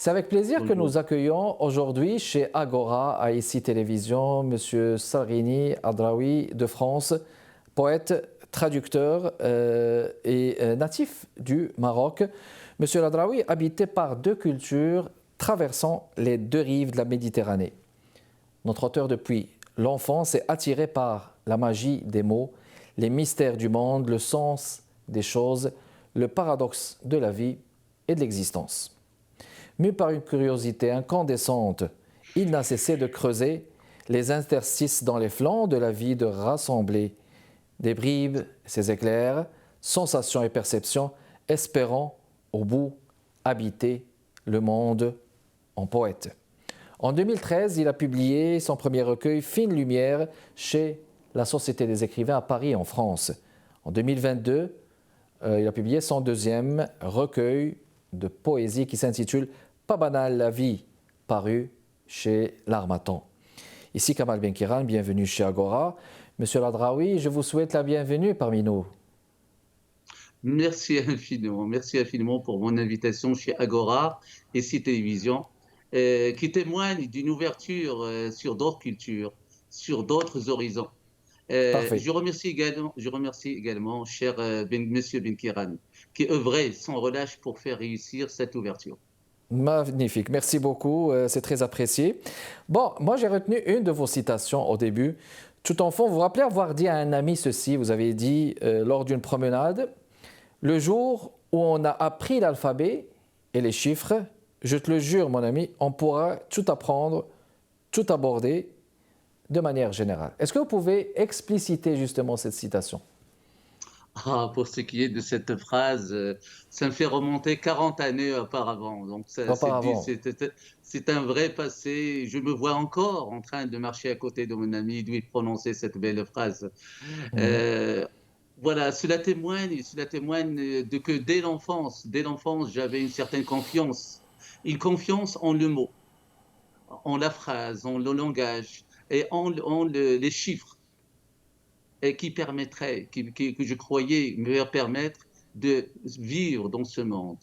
C'est avec plaisir que Bonjour. nous accueillons aujourd'hui chez Agora, à ICI Télévision, M. Sarini Adraoui de France, poète, traducteur et natif du Maroc. M. Adraoui habitait par deux cultures traversant les deux rives de la Méditerranée. Notre auteur, depuis l'enfance, est attiré par la magie des mots, les mystères du monde, le sens des choses, le paradoxe de la vie et de l'existence. Mu par une curiosité incandescente, il n'a cessé de creuser les interstices dans les flancs de la vie, de rassembler des bribes, ses éclairs, sensations et perceptions, espérant au bout habiter le monde en poète. En 2013, il a publié son premier recueil Fine Lumière chez la Société des écrivains à Paris, en France. En 2022, il a publié son deuxième recueil de poésie qui s'intitule Pas banale la vie, paru chez l'Harmattan. Ici Kamal Benkiran, bienvenue chez Agora. Monsieur Adraoui, je vous souhaite la bienvenue parmi nous. Merci infiniment pour mon invitation chez Agora et CIT Télévision, qui témoigne d'une ouverture sur d'autres cultures, sur d'autres horizons. Parfait. Je remercie également cher Monsieur Benkiran, qui œuvrait sans relâche pour faire réussir cette ouverture. Magnifique, merci beaucoup, c'est très apprécié. Bon, moi j'ai retenu une de vos citations au début. Tout enfant, vous vous rappelez avoir dit à un ami ceci, vous avez dit lors d'une promenade, le jour où on a appris l'alphabet et les chiffres, je te le jure mon ami, on pourra tout apprendre, tout aborder de manière générale. Est-ce que vous pouvez expliciter justement cette citation? Ah, pour ce qui est de cette phrase, ça me fait remonter 40 années auparavant. Donc, Auparavant. c'est un vrai passé. Je me vois encore en train de marcher à côté de mon ami, d'où il prononçait cette belle phrase. Mhm. Euh, voilà, cela témoigne de que dès l'enfance, j'avais une certaine confiance. Une confiance en le mot, en la phrase, en le langage et les chiffres et qui permettrait, que je croyais me permettre de vivre dans ce monde,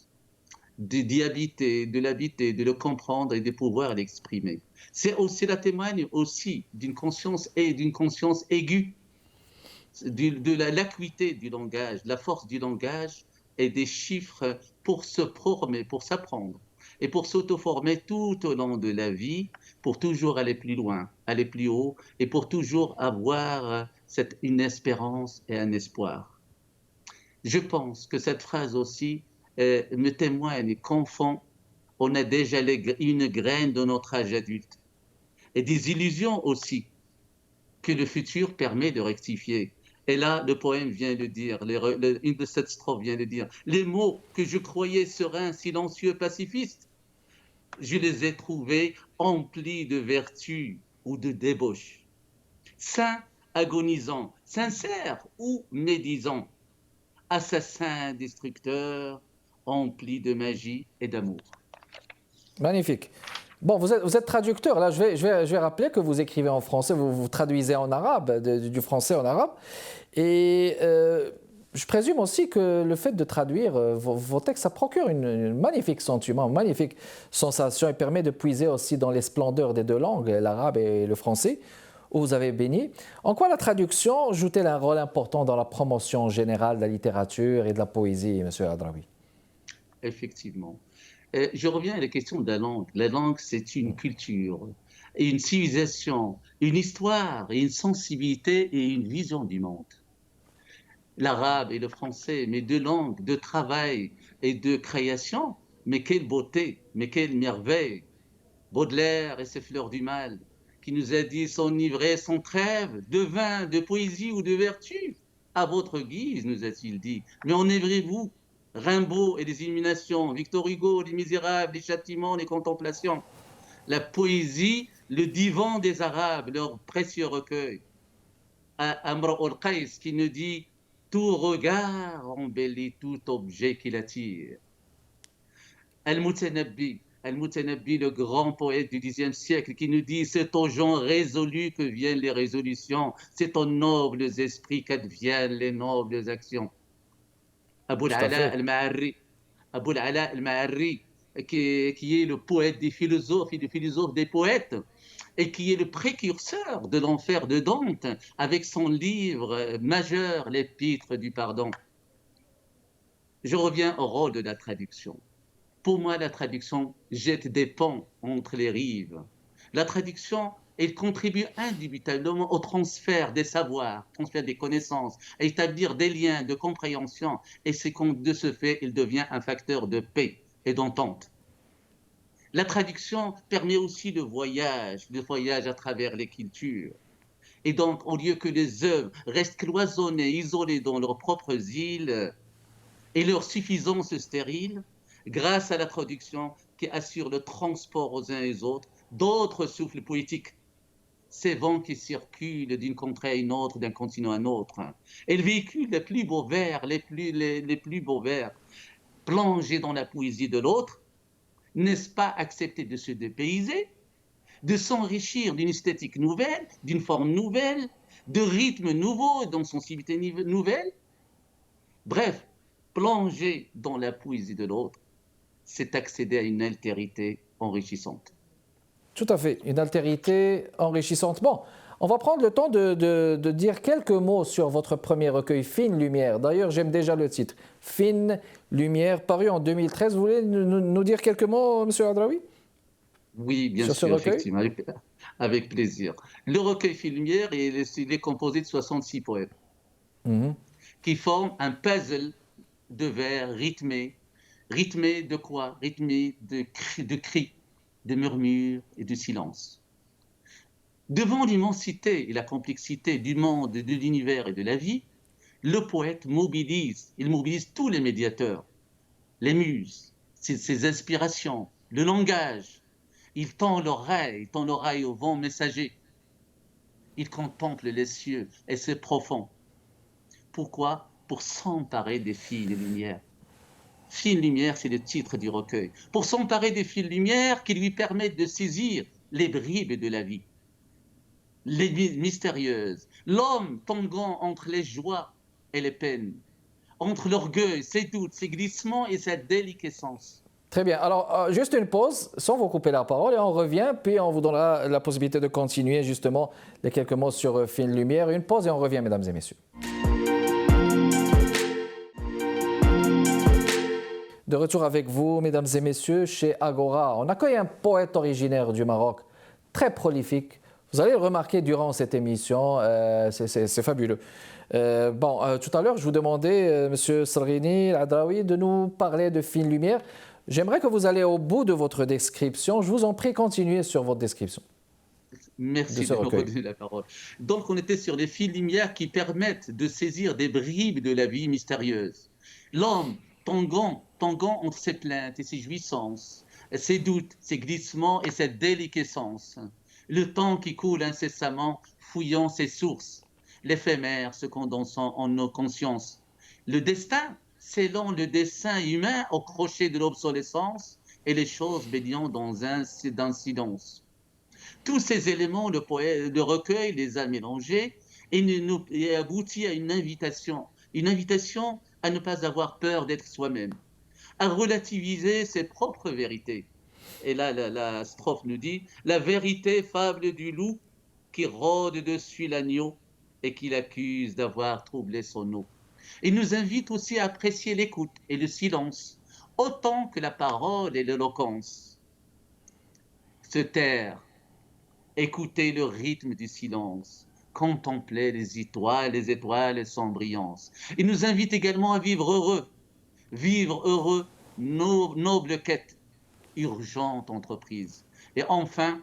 d'y habiter, de l'habiter, de le comprendre et de pouvoir l'exprimer. Cela témoigne aussi d'une conscience aiguë de l'acuité du langage, la force du langage et des chiffres pour se former, pour s'apprendre et pour s'auto-former tout au long de la vie, pour toujours aller plus loin, aller plus haut et pour toujours avoir une espérance et un espoir. Je pense que cette phrase aussi me témoigne qu'enfant, on a déjà une graine de notre âge adulte et des illusions aussi que le futur permet de rectifier. Et là, le poème vient de dire, une de cette strophe vient de dire, les mots que je croyais sereins, silencieux, pacifistes, je les ai trouvés emplis de vertu ou de débauche. Saints, agonisants, sincères ou médisants, assassins, destructeurs, emplis de magie et d'amour. Magnifique. Bon, vous êtes traducteur. Là, je vais rappeler que vous écrivez en français, vous traduisez en arabe, du français en arabe. Et je présume aussi que le fait de traduire vos textes, ça procure une magnifique sentiment, une magnifique sensation et permet de puiser aussi dans les splendeurs des deux langues, l'arabe et le français, où vous avez béni. En quoi la traduction joue-t-elle un rôle important dans la promotion générale de la littérature et de la poésie, M. Adraoui? Effectivement. Je reviens à la question de la langue. La langue, c'est une culture, et une civilisation, une histoire, et une sensibilité et une vision du monde. L'arabe et le français, mes deux langues de travail et de création, mais quelle beauté, mais quelle merveille. Baudelaire et ses fleurs du mal, qui nous a dit s'enivrer sans trêve de vin, de poésie ou de vertu. À votre guise, nous a-t-il dit. Mais enivrez-vous, Rimbaud et les illuminations, Victor Hugo, les misérables, les châtiments, les contemplations. La poésie, le divan des Arabes, leur précieux recueil. Amr al-Qais qui nous dit tout regard embellit tout objet qui l'attire. Al-Mutanabbi, Al-Mutanabbi, le grand poète du Xe siècle, qui nous dit c'est aux gens résolus que viennent les résolutions, c'est aux nobles esprits qu'adviennent les nobles actions. Abul Tout à Ala fait. al-Ma'arri, Abul Ala al-Ma'arri, qui est le poète des philosophes et le philosophe des poètes, et qui est le précurseur de l'enfer de Dante, avec son livre majeur, l'Épître du pardon. Je reviens au rôle de la traduction. Pour moi, la traduction jette des ponts entre les rives. La traduction, elle contribue indubitablement au transfert des savoirs, transfert des connaissances, à établir des liens de compréhension. Et c'est de ce fait, il devient un facteur de paix et d'entente. La traduction permet aussi le voyage à travers les cultures. Et donc, au lieu que les œuvres restent cloisonnées, isolées dans leurs propres îles et leur suffisance stérile, grâce à la traduction qui assure le transport aux uns et aux autres d'autres souffles poétiques, ces vents qui circulent d'une contrée à une autre, d'un continent à un autre. Elle véhicule les plus beaux vers, les plus beaux vers, plongés dans la poésie de l'autre. N'est-ce pas accepter de se dépayser, de s'enrichir d'une esthétique nouvelle, d'une forme nouvelle, de rythmes nouveaux, d'une sensibilité nouvelle? Bref, plonger dans la poésie de l'autre, c'est accéder à une altérité enrichissante. Tout à fait, une altérité enrichissante. Bon, on va prendre le temps de dire quelques mots sur votre premier recueil, Fine Lumière. D'ailleurs, j'aime déjà le titre, Fine Lumière, paru en 2013. Vous voulez nous dire quelques mots, M. Hadraoui? Oui, bien sûr, effectivement, avec plaisir. Le recueil Fine Lumière, il est composé de 66 poèmes qui forment un puzzle de vers rythmés. Rythmés de quoi? Rythmés de cris, de murmures et de silence. Devant l'immensité et la complexité du monde, de l'univers et de la vie, le poète mobilise tous les médiateurs, les muses, ses inspirations, le langage. Il tend l'oreille au vent messager. Il contemple les cieux et c'est profond. Pourquoi? Pour s'emparer des fines lumières. Fine lumière, c'est le titre du recueil. Pour s'emparer des fines lumières qui lui permettent de saisir les bribes de la vie, les mystérieuses, l'homme tanguant entre les joies et les peines, entre l'orgueil, ses doutes, ses glissements et sa déliquescence. Très bien. Alors, juste une pause, sans vous couper la parole, et on revient, puis on vous donnera la possibilité de continuer justement les quelques mots sur Fine Lumière. Une pause et on revient, mesdames et messieurs. De retour avec vous, mesdames et messieurs, chez Agora. On accueille un poète originaire du Maroc, très prolifique. Vous allez le remarquer durant cette émission, c'est fabuleux. Tout à l'heure, je vous demandais, Monsieur Salrini Hadraoui, de nous parler de Fine Lumière. J'aimerais que vous alliez au bout de votre description. Je vous en prie, continuez sur votre description. Merci de me redonner la parole. Donc, on était sur les fines lumières qui permettent de saisir des bribes de la vie mystérieuse. L'homme tanguant entre ses plaintes et ses jouissances, ses doutes, ses glissements et cette déliquescence. Le temps qui coule incessamment, fouillant ses sources, l'éphémère se condensant en nos consciences. Le destin, scellant le dessein humain au crochet de l'obsolescence et les choses baignant dans un silence. Tous ces éléments, le recueil les a mélangés et aboutit à une invitation à ne pas avoir peur d'être soi-même, à relativiser ses propres vérités. Et là, la strophe nous dit « La vérité fable du loup qui rôde dessus l'agneau et qui l'accuse d'avoir troublé son eau. » Il nous invite aussi à apprécier l'écoute et le silence, autant que la parole et l'éloquence. Se taire, écouter le rythme du silence, contempler les étoiles sans brillance. Il nous invite également à vivre heureux, noble quête, urgente entreprise. Et enfin,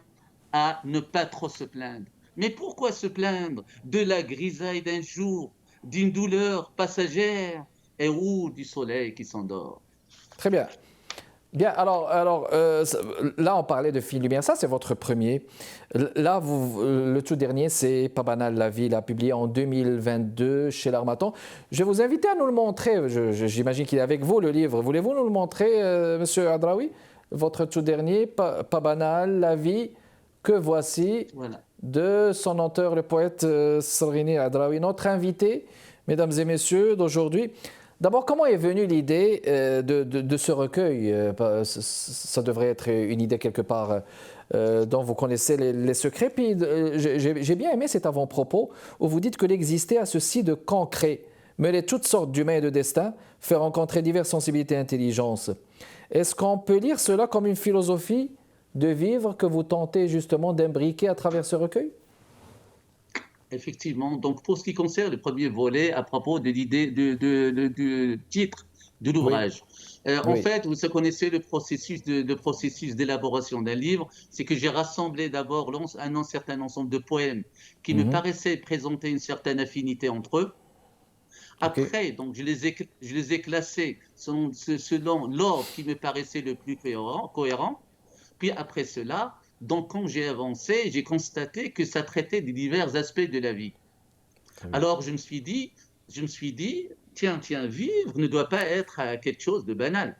à ne pas trop se plaindre. Mais pourquoi se plaindre de la grisaille d'un jour, d'une douleur passagère ou du soleil qui s'endort? Très bien. Bien, là, on parlait de Fine Lumière. Ça, c'est votre premier. Là, le tout dernier, c'est Pas banal la vie, publié en 2022 chez l'Harmattan. Je vais vous inviter à nous le montrer. J'imagine qu'il est avec vous, le livre. Voulez-vous nous le montrer, Monsieur Hadraoui? Votre tout dernier, Pas banal la vie, que voici, voilà, de son auteur, le poète Salrini Hadraoui, notre invité, mesdames et messieurs, d'aujourd'hui. D'abord, comment est venue l'idée de ce recueil? Ça devrait être une idée quelque part dont vous connaissez les secrets. Puis j'ai bien aimé cet avant-propos où vous dites que l'exister a ceci de concret, mêler toutes sortes d'humains et de destins, faire rencontrer diverses sensibilités et intelligences. Est-ce qu'on peut lire cela comme une philosophie de vivre que vous tentez justement d'imbriquer à travers ce recueil? Effectivement. Donc, pour ce qui concerne le premier volet, à propos de l'idée du titre de Oui, l'ouvrage, en oui. fait, vous connaissez le processus processus d'élaboration d'un livre, c'est que j'ai rassemblé d'abord un certain ensemble de poèmes qui me Mhm. paraissaient présenter une certaine affinité entre eux. OK. Après, donc, je les ai classés selon l'ordre qui me paraissait le plus cohérent. Puis après cela, donc quand j'ai avancé, j'ai constaté que ça traitait des divers aspects de la vie. Très bien. Alors je me suis dit, tiens, vivre ne doit pas être quelque chose de banal.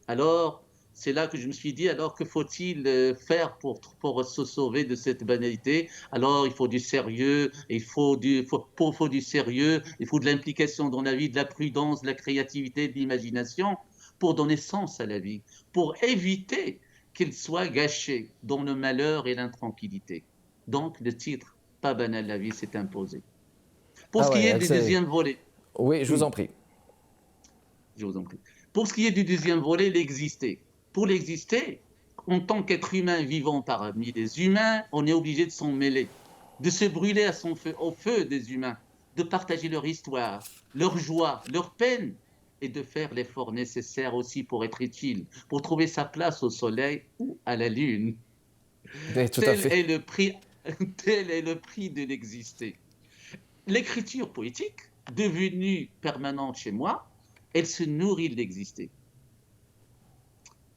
Alors c'est là que je me suis dit, alors que faut-il faire pour se sauver de cette banalité? Alors il faut du sérieux, faut du sérieux, il faut de l'implication dans la vie, de la prudence, de la créativité, de l'imagination pour donner sens à la vie, pour éviter qu'elle soit gâchée dans le malheur et l'intranquillité. Donc le titre, Pas banal la vie, s'est imposé. Pour Ah ce qui ouais, est du deuxième volet, oui, je vous hmm, en prie. je vous en prie. Pour ce qui est du deuxième volet, l'exister. Pour l'exister, en tant qu'être humain vivant parmi les humains, on est obligé de s'en mêler, de se brûler au feu des humains, de partager leur histoire, leur joie, leur peine, et de faire l'effort nécessaire aussi pour être utile, pour trouver sa place au soleil ou à la lune. Oui, tout à Tel fait. est le prix, tel est le prix de l'exister. L'écriture poétique, devenue permanente chez moi, elle se nourrit de l'exister.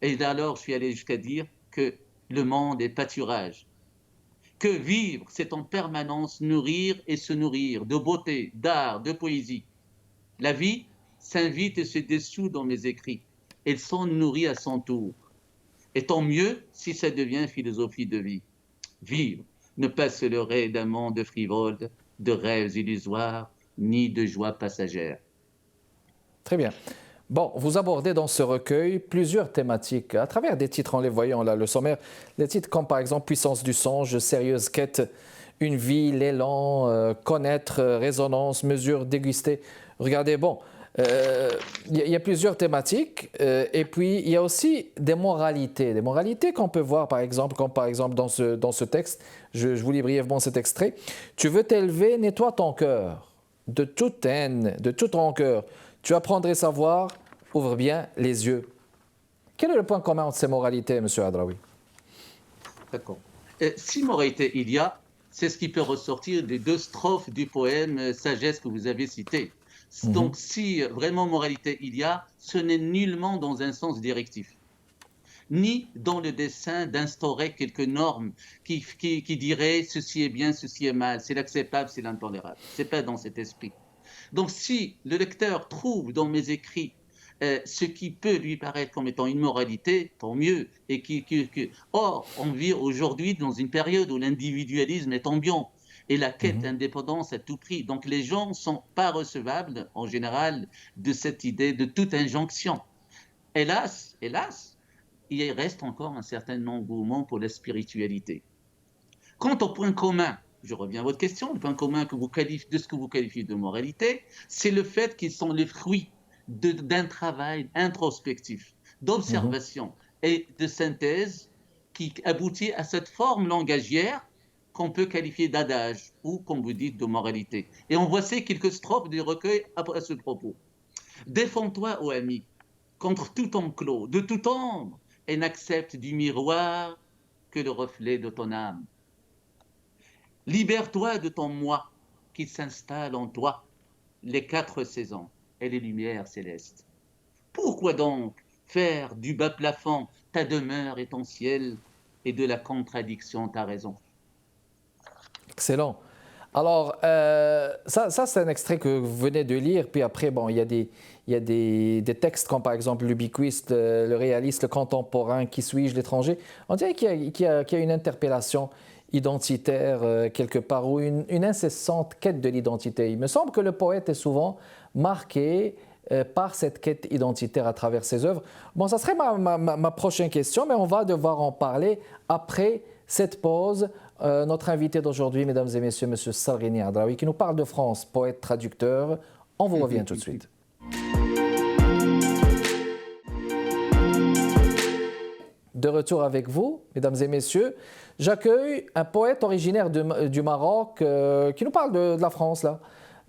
Et alors, je suis allé jusqu'à dire que le monde est pâturage, que vivre, c'est en permanence nourrir et se nourrir de beauté, d'art, de poésie. La vie s'invite et se dessout dans mes écrits. Elle s'en nourrit à son tour. Et tant mieux si ça devient philosophie de vie. Vivre, ne pas se leurrer d'un monde frivole, de rêves illusoires, ni de joies passagères. Très bien. Bon, vous abordez dans ce recueil plusieurs thématiques à travers des titres, en les voyant là, le sommaire, des titres comme par exemple Puissance du songe, Sérieuse quête, Une vie, l'élan, Connaître, Résonance, Mesure, Déguster. Regardez, bon, il y a plusieurs thématiques et puis il y a aussi des moralités qu'on peut voir par exemple, comme par exemple dans ce texte, je vous lis brièvement cet extrait. Tu veux t'élever, nettoie ton cœur de toute haine, de toute rancœur. Tu apprendrais savoir, ouvre bien les yeux. Quel est le point commun entre ces moralités, M. Hadraoui? D'accord. Si moralité il y a, c'est ce qui peut ressortir des deux strophes du poème Sagesse que vous avez cité. Mhm, Donc, si vraiment moralité il y a, ce n'est nullement dans un sens directif, ni dans le dessein d'instaurer quelques normes qui diraient ceci est bien, ceci est mal, c'est l'acceptable, c'est l'intolérable. Ce n'est pas dans cet esprit. Donc, si le lecteur trouve dans mes écrits ce qui peut lui paraître comme étant une moralité, tant mieux. Or, on vit aujourd'hui dans une période où l'individualisme est ambiant et la quête mhm. d'indépendance à tout prix. Donc, les gens ne sont pas recevables, en général, de cette idée de toute injonction. Hélas, il reste encore un certain engouement pour la spiritualité. Quant au point commun, je reviens à votre question, le point commun de ce que vous qualifiez de moralité, c'est le fait qu'ils sont les fruits d'un travail introspectif, Mhm. d'observation et de synthèse qui aboutit à cette forme langagière qu'on peut qualifier d'adage ou, comme vous dites, de moralité. Et on voici quelques strophes du recueil à ce propos. Défends-toi, ô ami, contre tout enclos, de tout ombre, et n'accepte du miroir que le reflet de ton âme. Libère-toi de ton moi qui s'installe en toi, les quatre saisons et les lumières célestes. Pourquoi donc faire du bas plafond ta demeure et ton ciel et de la contradiction ta raison? Excellent. Alors, ça c'est un extrait que vous venez de lire. Puis après, bon, il y a des textes comme par exemple l'ubiquiste, le réaliste, le contemporain, qui suis-je, l'étranger. On dirait qu'il y a une interpellation. identitaire quelque part, ou une incessante quête de l'identité. Il me semble que le poète est souvent marqué par cette quête identitaire à travers ses œuvres. Bon, ça serait ma prochaine question, mais on va devoir en parler après cette pause. Notre invité d'aujourd'hui, mesdames et messieurs, M. Salghini Hadraoui, qui nous parle de France, poète, traducteur. On vous revient tout de suite. De retour avec vous, mesdames et messieurs. J'accueille un poète originaire du Maroc qui nous parle de la France, là.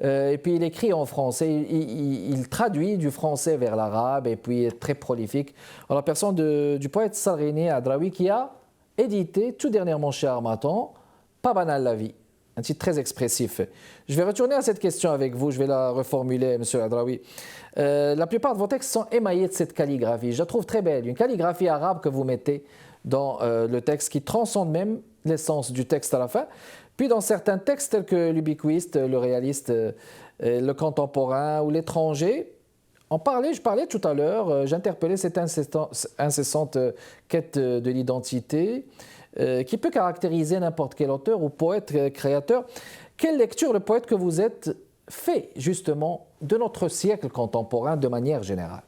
Et puis il écrit en français, il traduit du français vers l'arabe et puis est très prolifique. En la personne du poète Salghini Hadraoui qui a édité tout dernièrement chez Harmattan, Pas banal la vie, un titre très expressif. Je vais retourner à cette question avec vous, je vais la reformuler, M. Hadraoui. La plupart de vos textes sont émaillés de cette calligraphie. Je la trouve très belle, une calligraphie arabe que vous mettez dans le texte qui transcende même l'essence du texte à la fin. Puis dans certains textes tels que l'ubiquiste, le réaliste, le contemporain ou l'étranger, je parlais tout à l'heure, j'interpellais cette incessante quête de l'identité qui peut caractériser n'importe quel auteur ou poète créateur. Quelle lecture le poète que vous êtes fait justement de notre siècle contemporain de manière générale?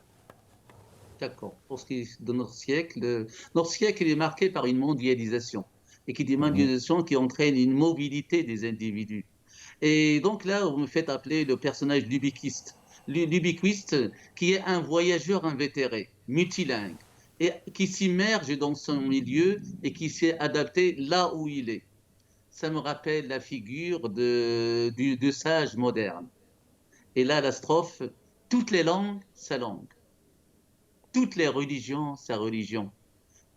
D'accord. Pour ce qui est de notre siècle est marqué par une mondialisation. Et qui dit mondialisation qui entraîne une mobilité des individus. Et donc là, vous me faites appeler le personnage l'ubiquiste. L'ubiquiste qui est un voyageur invétéré, multilingue, et qui s'immerge dans son milieu et qui s'est adapté là où il est. Ça me rappelle la figure du sage moderne. Et là, la strophe, toutes les langues, sa langue. Toutes les religions, sa religion.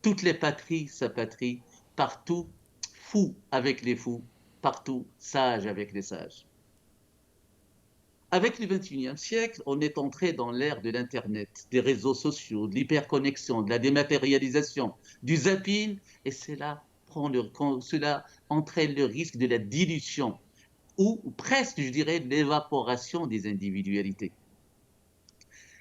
Toutes les patries, sa patrie. Partout, fou avec les fous. Partout, sage avec les sages. Avec le XXIe siècle, on est entré dans l'ère de l'Internet, des réseaux sociaux, de l'hyperconnexion, de la dématérialisation, du zapping, et cela entraîne le risque de la dilution, ou presque, je dirais, de l'évaporation des individualités.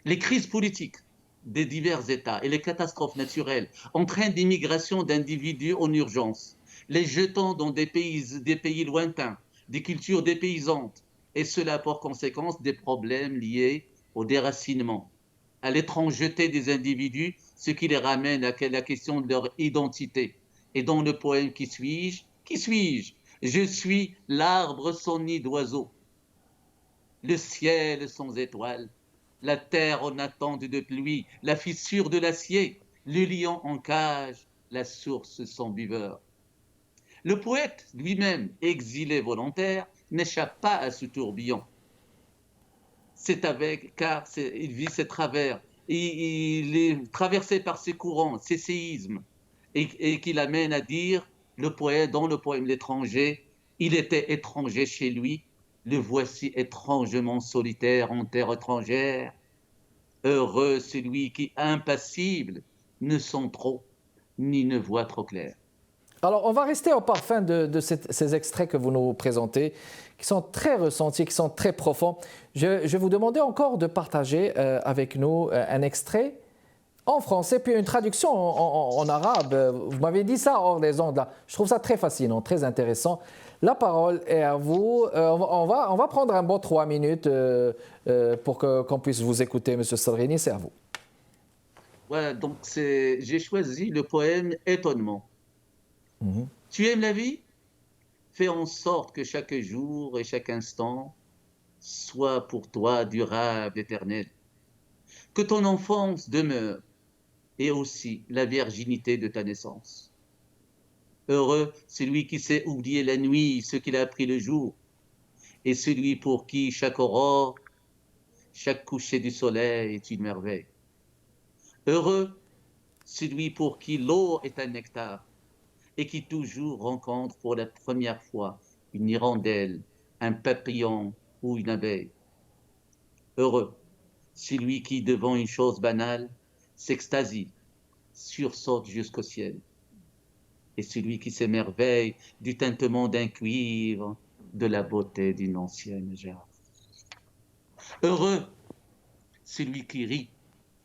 Les crises politiques des divers États et les catastrophes naturelles entraînent des migrations d'individus en urgence, les jetant dans des pays lointains, des cultures dépaysantes, et cela a pour conséquence des problèmes liés au déracinement, à l'étrangeté des individus, ce qui les ramène à la question de leur identité. Et dans le poème Qui suis-je? Qui suis-je? Je suis l'arbre sans nid d'oiseau, le ciel sans étoiles, la terre en attente de pluie, la fissure de l'acier, le lion en cage, la source sans buveur. Le poète lui-même, exilé volontaire, n'échappe pas à ce tourbillon. Car il vit ses travers, il est traversé par ses courants, ses séismes, et qui l'amène à dire, dans le poème L'étranger, il était étranger chez lui, le voici étrangement solitaire en terre étrangère. Heureux celui qui, impassible, ne sent trop, ni ne voit trop clair. Alors, on va rester au parfum de ces extraits que vous nous présentez, qui sont très ressentis, qui sont très profonds. Je vais vous demander encore de partager avec nous un extrait en français, puis une traduction en arabe. Vous m'avez dit ça hors des ondes, là. Je trouve ça très fascinant, très intéressant. La parole est à vous. On va prendre un bon 3 minutes pour qu'on puisse vous écouter, M. Salghini. C'est à vous. Voilà, donc j'ai choisi le poème Étonnement. Tu aimes la vie? Fais en sorte que chaque jour et chaque instant soit pour toi durable, éternel. Que ton enfance demeure et aussi la virginité de ta naissance. Heureux celui qui sait oublier la nuit, ce qu'il a appris le jour, et celui pour qui chaque aurore, chaque coucher du soleil est une merveille. Heureux celui pour qui l'eau est un nectar, et qui toujours rencontre pour la première fois une hirondelle, un papillon ou une abeille. Heureux, celui qui, devant une chose banale, s'extasie, sursaute jusqu'au ciel. Et celui qui s'émerveille du tintement d'un cuivre, de la beauté d'une ancienne jarre. Heureux, celui qui rit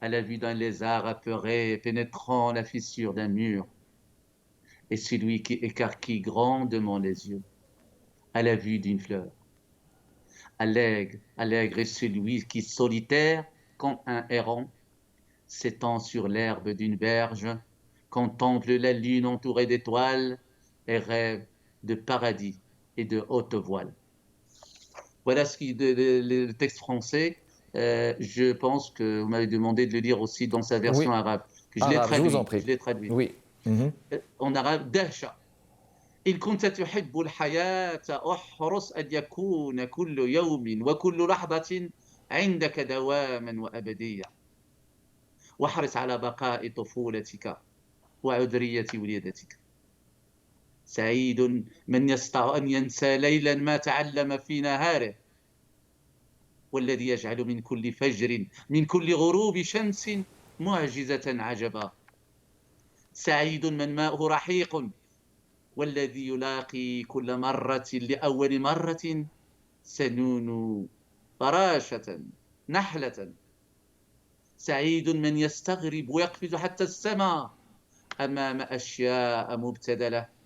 à la vue d'un lézard apeuré pénétrant la fissure d'un mur. est celui qui écarquille grandement les yeux à la vue d'une fleur. Allègre, allègre est celui qui, solitaire comme un héron, s'étend sur l'herbe d'une berge, contemple la lune entourée d'étoiles et rêve de paradis et de haute voile. Voilà le texte français. Je pense que vous m'avez demandé de le lire aussi dans sa version Oui, arabe. Que je l'ai arabe, je vous traduit. en prie. Je l'ai traduit. Oui. Mhm. En arabe, دهشة. إن كنت تحب الحياة احرص أن يكون كل يوم وكل لحظة عندك دواما وأبدية. واحرص على بقاء طفولتك وعذرية وليدتك. سعيد من يستطيع أن ينسى ليلا ما تعلم في نهاره، والذي يجعل من كل فجر من كل غروب شمس معجزة عجبا. سعيد من ماؤه رحيق، والذي يلاقي كل مرة لأول مرة سنون فراشة نحلة. سعيد من يستغرب ويقفز حتى السماء أمام أشياء مبتذلة،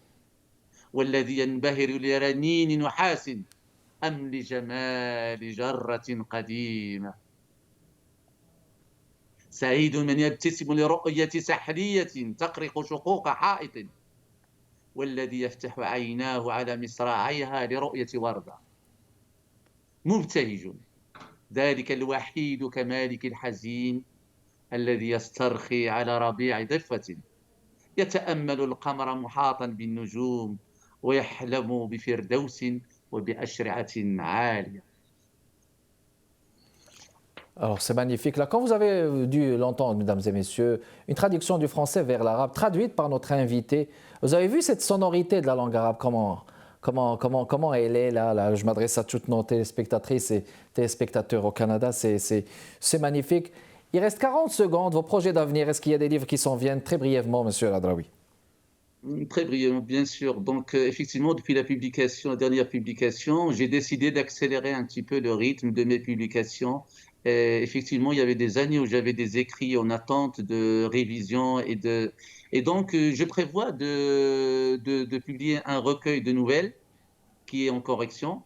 والذي ينبهر لرنين نحاس أم لجمال جرة قديمة. سعيد من يبتسم لرؤية سحلية تقرق شقوق حائط، والذي يفتح عيناه على مصراعيها لرؤية وردة. مبتهج ذلك الوحيد كمالك الحزين الذي يسترخي على ربيع ضفة، يتأمل القمر محاطا بالنجوم ويحلم بفردوس وبأشرعة عالية. Alors c'est magnifique. Là, quand vous avez dû l'entendre, mesdames et messieurs, une traduction du français vers l'arabe, traduite par notre invité, vous avez vu cette sonorité de la langue arabe, comment elle est là, je m'adresse à toutes nos téléspectatrices et téléspectateurs au Canada, c'est magnifique. Il reste 40 secondes, vos projets d'avenir, est-ce qu'il y a des livres qui s'en viennent très brièvement, monsieur El Hadraoui? Très brièvement, bien sûr. Donc, effectivement, depuis la dernière publication, j'ai décidé d'accélérer un petit peu le rythme de mes publications. Effectivement, il y avait des années où j'avais des écrits en attente de révision et donc, je prévois de publier un recueil de nouvelles qui est en correction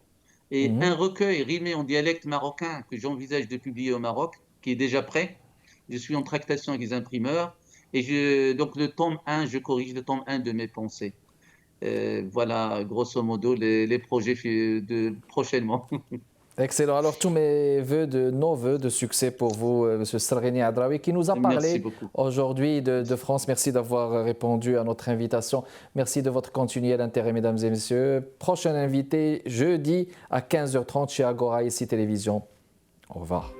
et un recueil rimé en dialecte marocain que j'envisage de publier au Maroc, qui est déjà prêt. Je suis en tractation avec les imprimeurs. Et donc le tome 1, je corrige le tome 1 de mes pensées. Voilà, grosso modo, les projets prochainement. Excellent. Alors, tous nos voeux de succès pour vous, M. Salreni Hadraoui, qui nous a parlé aujourd'hui de France. Merci d'avoir répondu à notre invitation. Merci de votre continuel intérêt, mesdames et messieurs. Prochain invité, jeudi à 15h30 chez Agora, ici Télévision. Au revoir.